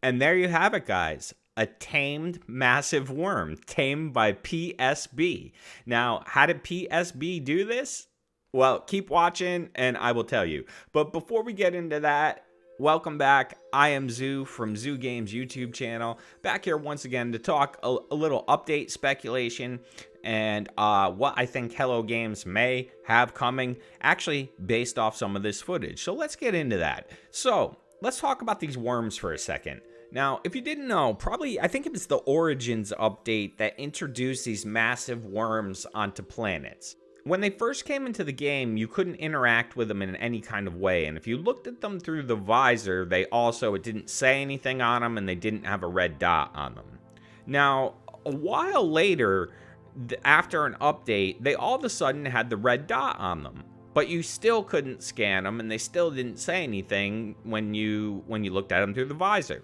And there you have it, guys. A tamed massive worm, tamed by PSB. Now, how did PSB do this? Well, keep watching and I will tell you. But before we get into that, welcome back. I am Xxiou from Xxiou Games YouTube channel. Back here once again to talk a little update speculation and what I think Hello Games may have coming, actually based off some of this footage. So let's get into that. So let's talk about these worms for a second. Now, if you didn't know, probably, I think it was the Origins update that introduced these massive worms onto planets. When they first came into the game, you couldn't interact with them in any kind of way, and if you looked at them through the visor, it didn't say anything on them, and they didn't have a red dot on them. Now, a while later, after an update, they all of a sudden had the red dot on them, but you still couldn't scan them, and they still didn't say anything when you looked at them through the visor.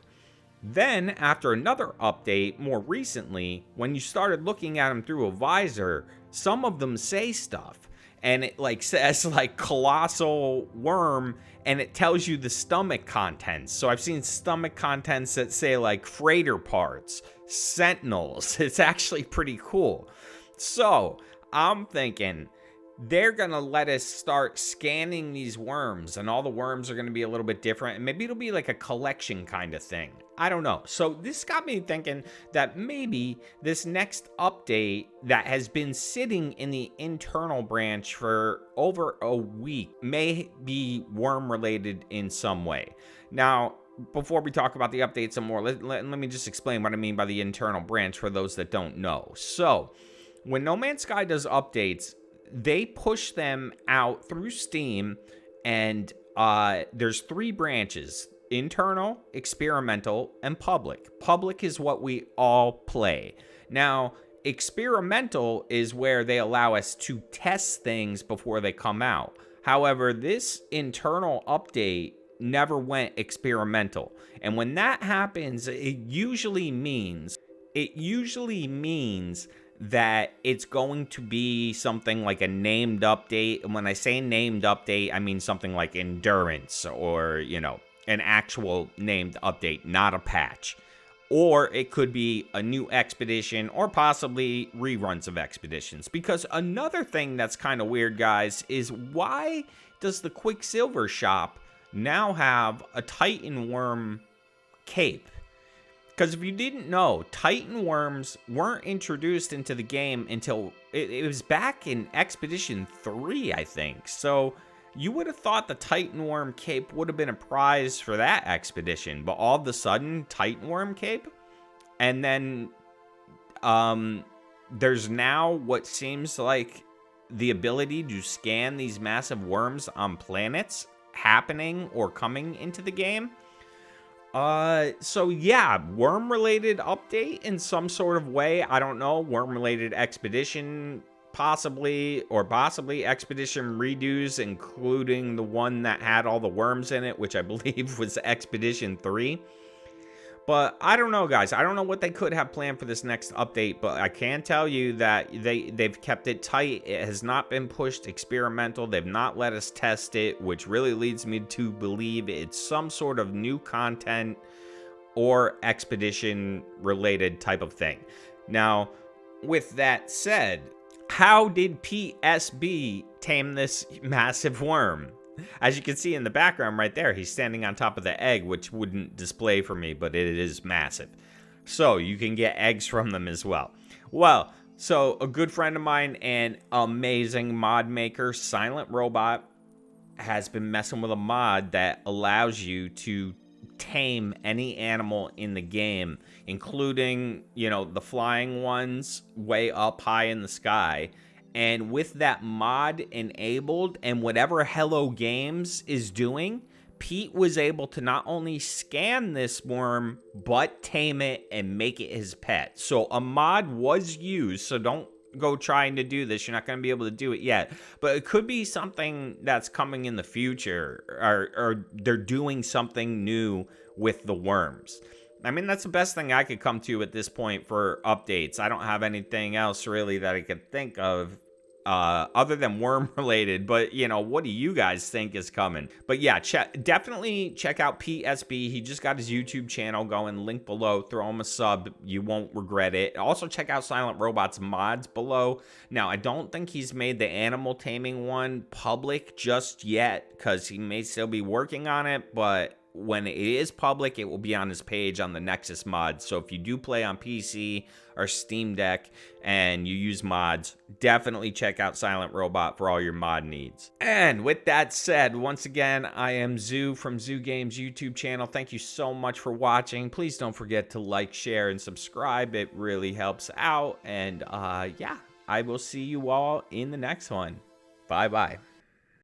Then, after another update, more recently, when you started looking at them through a visor, some of them say stuff. And it says colossal worm, and it tells you the stomach contents. So I've seen stomach contents that say freighter parts, sentinels. It's actually pretty cool. So I'm thinking they're going to let us start scanning these worms, and all the worms are going to be a little bit different, and maybe it'll be like a collection kind of thing. I don't know. So this got me thinking that maybe this next update that has been sitting in the internal branch for over a week may be worm related in some way. Now, before we talk about the update some more, let me just explain what I mean by the internal branch for those that don't know. So when No Man's Sky does updates, they push them out through Steam, and there's 3 branches: internal, experimental, and public. Public is what we all play. Now, experimental is where they allow us to test things before they come out. However, this internal update never went experimental. And when that happens, it usually means that it's going to be something like a named update. And when I say named update, I mean something like endurance or, an actual named update, not a patch. Or it could be a new expedition or possibly reruns of expeditions. Because another thing that's kind of weird, guys, is why does the Quicksilver shop now have a Titan worm cape? Because if you didn't know, Titan worms weren't introduced into the game until it was back in Expedition 3, I think. So you would have thought the Titan worm cape would have been a prize for that expedition, but all of a sudden, Titan worm cape? And then there's now what seems like the ability to scan these massive worms on planets happening or coming into the game. So yeah, worm-related update in some sort of way. I don't know, worm-related expedition, possibly expedition redos, including the one that had all the worms in it, which I believe was Expedition 3. But I don't know, guys. I don't know what they could have planned for this next update, but I can tell you that they've kept it tight. It has not been pushed experimental. They've not let us test it, which really leads me to believe it's some sort of new content or expedition-related type of thing. Now, with that said, how did PSB tame this massive worm? As you can see in the background right there, he's standing on top of the egg, which wouldn't display for me, but it is massive. So you can get eggs from them as well. Well, so a good friend of mine and amazing mod maker, Silent Robot, has been messing with a mod that allows you to tame any animal in the game, including, the flying ones way up high in the sky. And with that mod enabled and whatever Hello Games is doing, Pete was able to not only scan this worm, but tame it and make it his pet. So a mod was used, so don't go trying to do this. You're not going to be able to do it yet. But it could be something that's coming in the future, or they're doing something new with the worms. I mean, that's the best thing I could come to at this point for updates. I don't have anything else really that I could think of other than worm related. But, you know, what do you guys think is coming? But yeah, definitely check out PSB. He just got his YouTube channel going. Link below. Throw him a sub. You won't regret it. Also, check out Silent Robot's mods below. Now, I don't think he's made the animal taming one public just yet, because he may still be working on it, but when it is public, it will be on his page on the Nexus mods. So if you do play on PC or Steam Deck and you use mods, definitely check out Silent Robot for all your mod needs. And with that said, once again, I am Xxiou from Xxiou Games YouTube channel. Thank you so much for watching. Please don't forget to like, share, and subscribe. It really helps out. And yeah, I will see you all in the next one. Bye-bye.